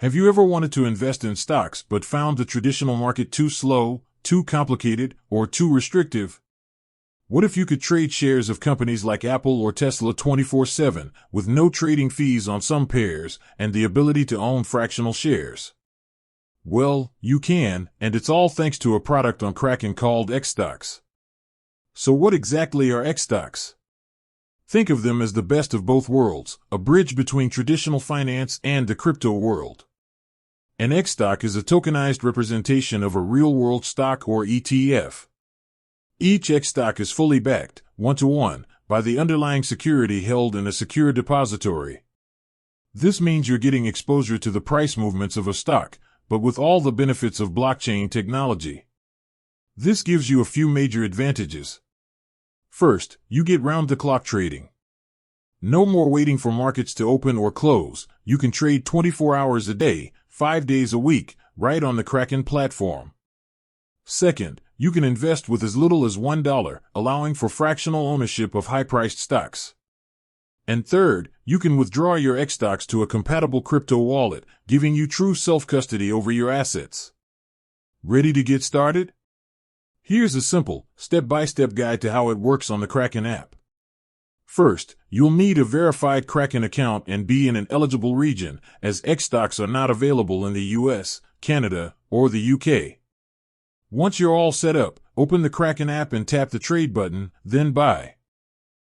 Have you ever wanted to invest in stocks but found the traditional market too slow, too complicated, or too restrictive? What if you could trade shares of companies like Apple or Tesla 24/7 with no trading fees on some pairs and the ability to own fractional shares? Well, you can, and it's all thanks to a product on Kraken called xStocks. So what exactly are xStocks? Think of them as the best of both worlds, a bridge between traditional finance and the crypto world. An xStock is a tokenized representation of a real-world stock or ETF. Each xStock is fully backed, one-to-one, by the underlying security held in a secure depository. This means you're getting exposure to the price movements of a stock, but with all the benefits of blockchain technology. This gives you a few major advantages. First, you get round-the-clock trading. No more waiting for markets to open or close. You can trade 24 hours a day, 5 days a week, right on the Kraken platform. Second, you can invest with as little as $1, allowing for fractional ownership of high-priced stocks. And third, you can withdraw your xStocks to a compatible crypto wallet, giving you true self-custody over your assets. Ready to get started? Here's a simple, step-by-step guide to how it works on the Kraken app. First, you'll need a verified Kraken account and be in an eligible region, as xStocks are not available in the US, Canada, or the UK. Once you're all set up, open the Kraken app and tap the trade button, then buy.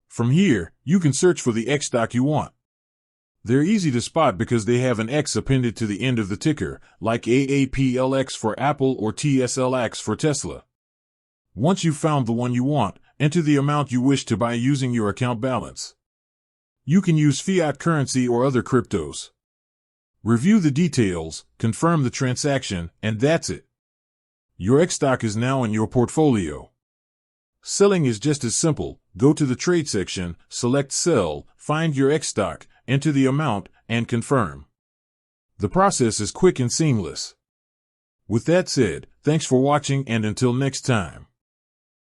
From here, you can search for the xStock you want. They're easy to spot because they have an X appended to the end of the ticker, like AAPLX for Apple or TSLX for Tesla. Once you've found the one you want, enter the amount you wish to buy using your account balance. You can use fiat currency or other cryptos. Review the details, confirm the transaction, and that's it. Your xStock is now in your portfolio. Selling is just as simple. Go to the trade section, select sell, find your xStock, enter the amount, and confirm. The process is quick and seamless. With that said, thanks for watching and until next time.